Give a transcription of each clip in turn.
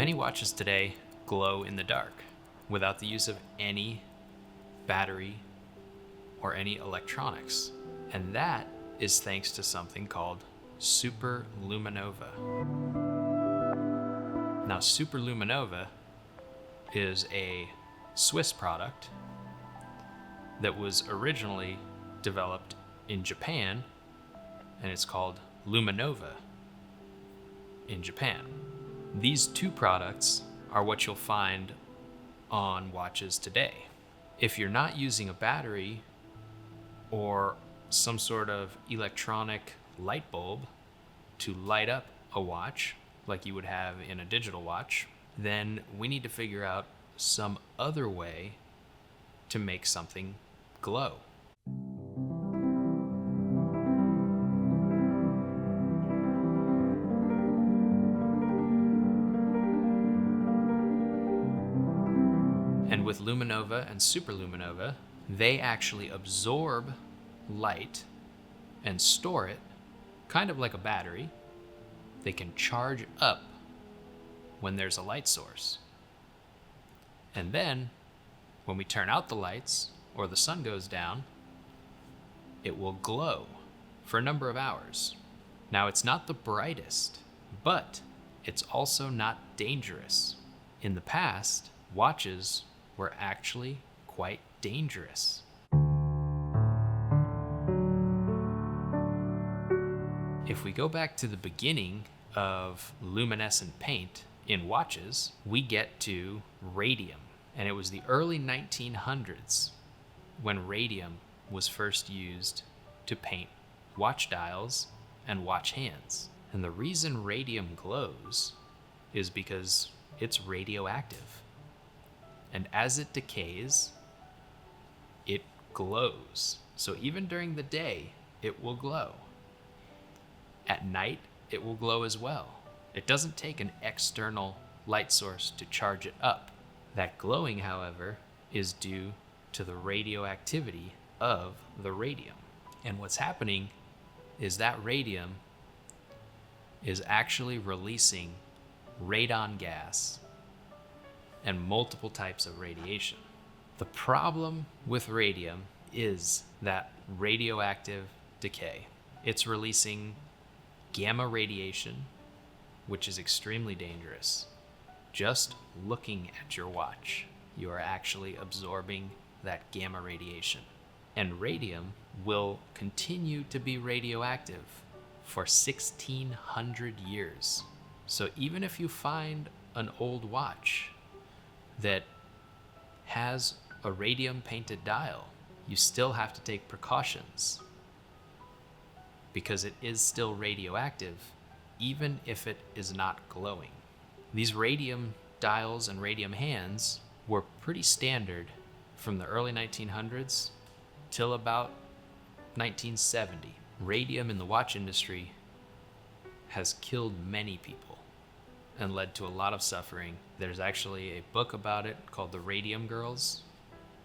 Many watches today glow in the dark without the use of any battery or any electronics. And that is thanks to something called Super Luminova. Now, Super Luminova is a Swiss product that was originally developed in Japan, and it's called Luminova in Japan. These two products are what you'll find on watches today. If you're not using a battery or some sort of electronic light bulb to light up a watch like you would have in a digital watch, then we need to figure out some other way to make something glow. And with Luminova and Super Luminova, they actually absorb light and store it, kind of like a battery. They can charge up when there's a light source. And then, when we turn out the lights or the sun goes down, it will glow for a number of hours. Now, it's not the brightest, but it's also not dangerous. In the past, watches were actually quite dangerous. If we go back to the beginning of luminescent paint in watches, we get to radium. And it was the early 1900s when radium was first used to paint watch dials and watch hands. And the reason radium glows is because it's radioactive. And as it decays, it glows. So even during the day, it will glow. At night, it will glow as well. It doesn't take an external light source to charge it up. That glowing, however, is due to the radioactivity of the radium. And what's happening is that radium is actually releasing radon gas and multiple types of radiation. The problem with radium is that radioactive decay. It's releasing gamma radiation, which is extremely dangerous. Just looking at your watch, you are actually absorbing that gamma radiation. And radium will continue to be radioactive for 1,600 years. So even if you find an old watch that has a radium painted dial, you still have to take precautions because it is still radioactive, even if it is not glowing. These radium dials and radium hands were pretty standard from the early 1900s till about 1970. Radium in the watch industry has killed many people and led to a lot of suffering. There's actually a book about it called The Radium Girls,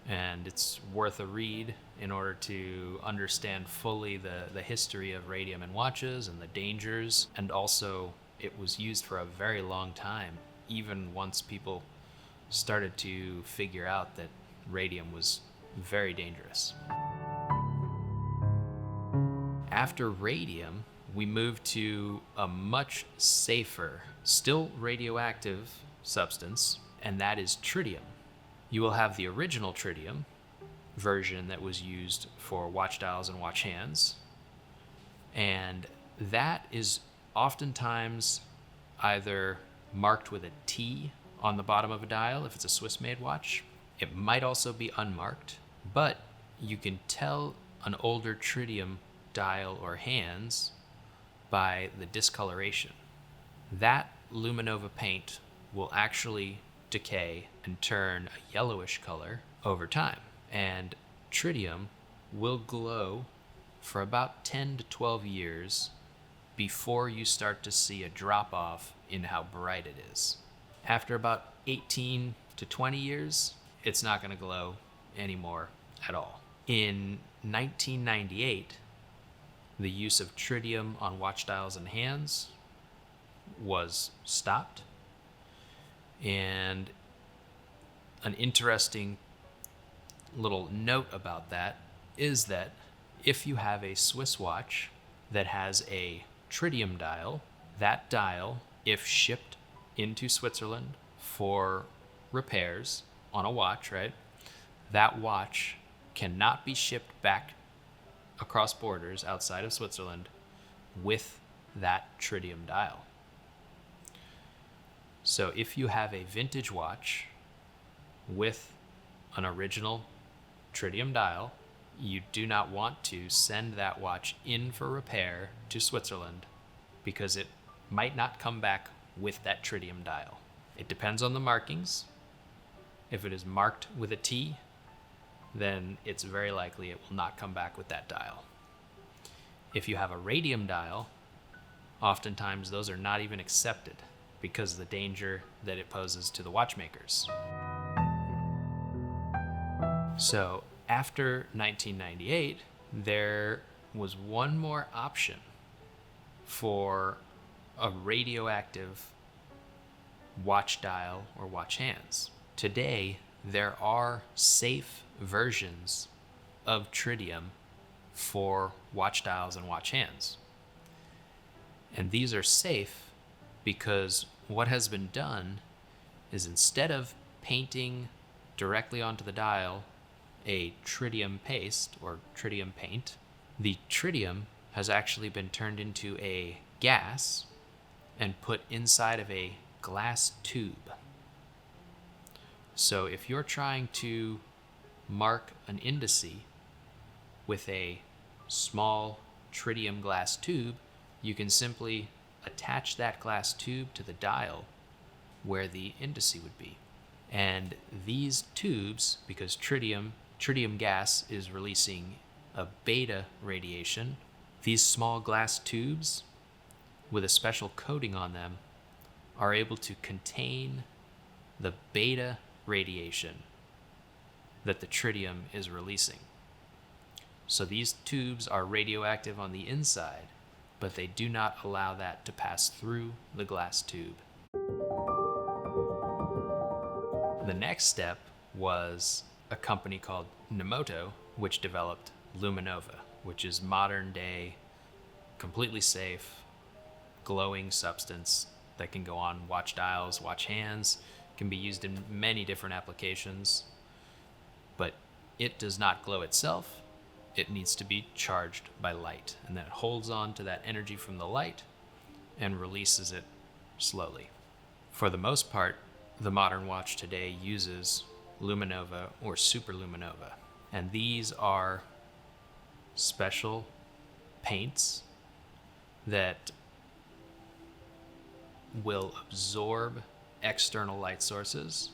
and it's worth a read in order to understand fully the history of radium in watches and the dangers. And also, it was used for a very long time, even once people started to figure out that radium was very dangerous. After radium, we moved to a much safer, still radioactive substance, and that is tritium. You will have the original tritium version that was used for watch dials and watch hands, and that is oftentimes either marked with a T on the bottom of a dial if it's a Swiss-made watch. It might also be unmarked, but you can tell an older tritium dial or hands by the discoloration. That Luminova paint will actually decay and turn a yellowish color over time. And tritium will glow for about 10 to 12 years before you start to see a drop off in how bright it is. After about 18 to 20 years, it's not going to glow anymore at all. In 1998, the use of tritium on watch dials and hands was stopped, And an interesting little note about that is that if you have a Swiss watch that has a tritium dial, that dial, if shipped into Switzerland for repairs on a watch, right, that watch cannot be shipped back across borders outside of Switzerland with that tritium dial. So if you have a vintage watch with an original tritium dial, you do not want to send that watch in for repair to Switzerland because it might not come back with that tritium dial. It depends on the markings. If it is marked with a T, then it's very likely it will not come back with that dial. If you have a radium dial, oftentimes those are not even accepted because of the danger that it poses to the watchmakers. So after 1998, there was one more option for a radioactive watch dial or watch hands. Today, there are safe versions of tritium for watch dials and watch hands. And these are safe because what has been done is instead of painting directly onto the dial a tritium paste or tritium paint, the tritium has actually been turned into a gas and put inside of a glass tube. So if you're trying to mark an indice with a small tritium glass tube, you can simply attach that glass tube to the dial where the indice would be. And these tubes, because tritium gas is releasing a beta radiation, these small glass tubes with a special coating on them are able to contain the beta radiation that the tritium is releasing. So these tubes are radioactive on the inside, but they do not allow that to pass through the glass tube. The next step was a company called Nemoto, which developed Luminova, which is modern day, completely safe, glowing substance that can go on watch dials, watch hands, can be used in many different applications, but it does not glow itself. It needs to be charged by light, and then it holds on to that energy from the light and releases it slowly. For the most part, the modern watch today uses Luminova or superluminova, and these are special paints that will absorb external light sources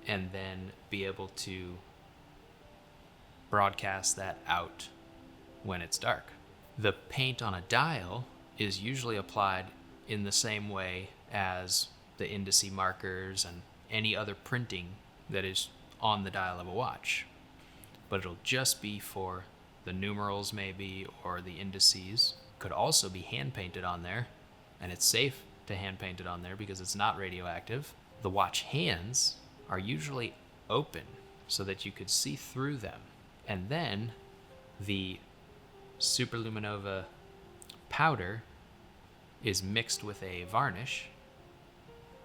and then be able to broadcast that out when it's dark. The paint on a dial is usually applied in the same way as the indice markers and any other printing that is on the dial of a watch, but it'll just be for the numerals maybe or the indices. Could also be hand painted on there, and it's safe to hand paint it on there because it's not radioactive. The watch hands are usually open so that you could see through them, and then the superluminova powder is mixed with a varnish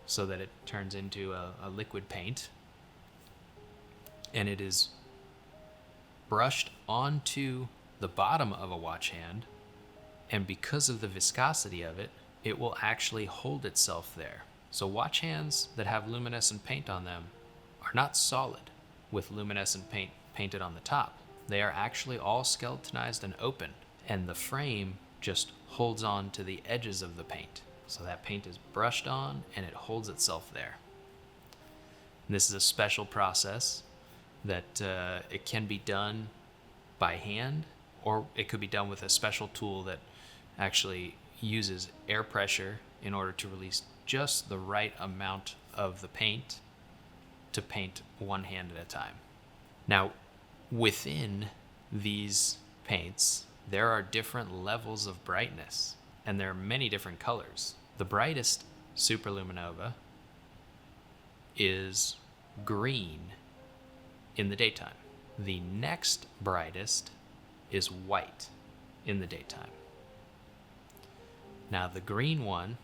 so that it turns into a liquid paint, and it is brushed onto the bottom of a watch hand, and because of the viscosity of it, it will actually hold itself there. So watch hands that have luminescent paint on them are not solid with luminescent paint painted on the top. They are actually all skeletonized and open, and the frame just holds on to the edges of the paint. So that paint is brushed on and it holds itself there. And this is a special process that it can be done by hand, or it could be done with a special tool that actually uses air pressure in order to release just the right amount of the paint to paint one hand at a time. Now, within these paints, there are different levels of brightness, and there are many different colors. The brightest superluminova is green in the daytime. The next brightest is white in the daytime. Now, the green one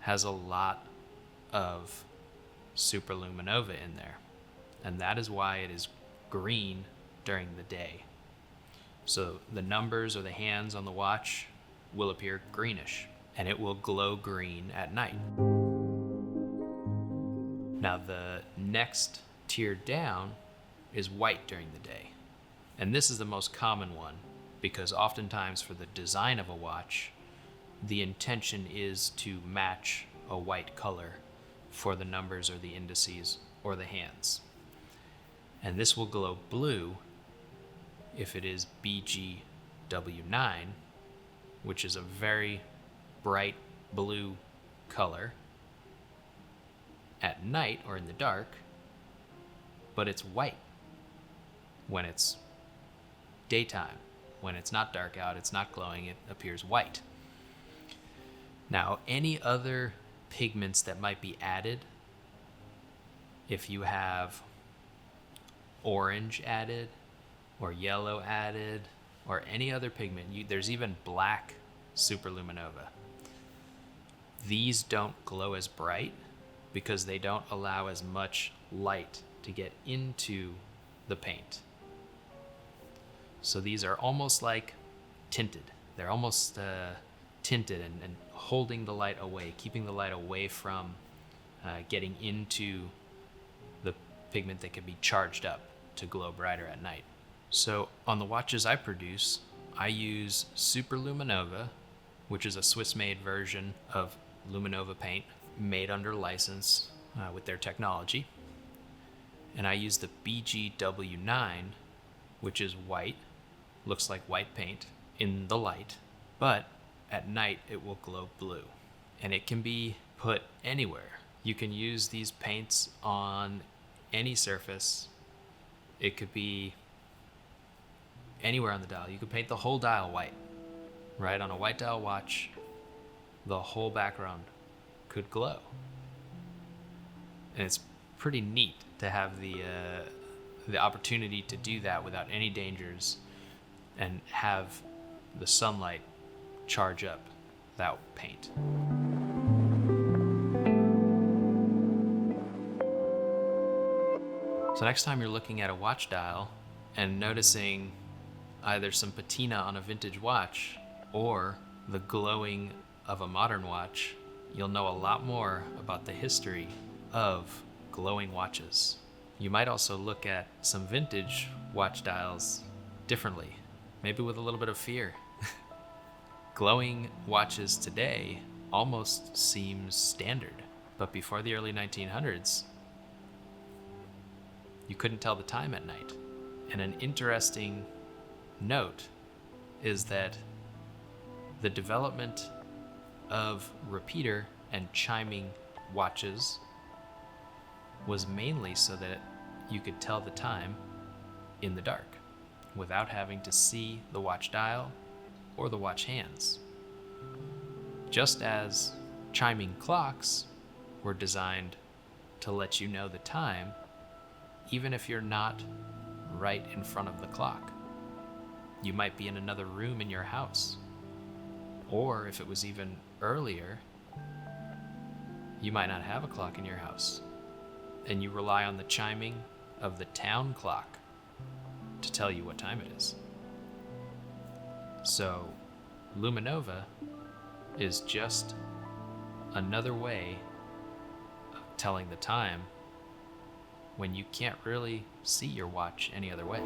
has a lot of superluminova in there, and that is why it is green during the day. So the numbers or the hands on the watch will appear greenish, and it will glow green at night. Now, the next tier down is white during the day, and this is the most common one because oftentimes for the design of a watch, the intention is to match a white color for the numbers or the indices or the hands. And this will glow blue if it is BGW9, which is a very bright blue color at night or in the dark, but it's white when it's daytime. When it's not dark out, it's not glowing, it appears white. Now, any other pigments that might be added, if you have orange added or yellow added or any other pigment, there's even black superluminova. These don't glow as bright because they don't allow as much light to get into the paint. So these are almost like tinted. They're almost tinted and holding the light away, keeping the light away from getting into the pigment that can be charged up to glow brighter at night. So on the watches I produce, I use Superluminova, which is a Swiss-made version of Luminova paint made under license with their technology. And I use the BGW9, which is white, looks like white paint in the light, but at night it will glow blue. And it can be put anywhere. You can use these paints on any surface. It could be anywhere on the dial. You could paint the whole dial white, right? On a white dial watch, the whole background could glow. And it's pretty neat to have the opportunity to do that without any dangers and have the sunlight charge up that paint. So next time you're looking at a watch dial and noticing either some patina on a vintage watch or the glowing of a modern watch, you'll know a lot more about the history of glowing watches. You might also look at some vintage watch dials differently, maybe with a little bit of fear. Glowing watches today almost seems standard, but before the early 1900s, you couldn't tell the time at night. And an interesting note is that the development of repeater and chiming watches was mainly so that you could tell the time in the dark without having to see the watch dial or the watch hands. Just as chiming clocks were designed to let you know the time, even if you're not right in front of the clock. You might be in another room in your house. Or if it was even earlier, you might not have a clock in your house, and you rely on the chiming of the town clock to tell you what time it is. So, Luminova is just another way of telling the time when you can't really see your watch any other way.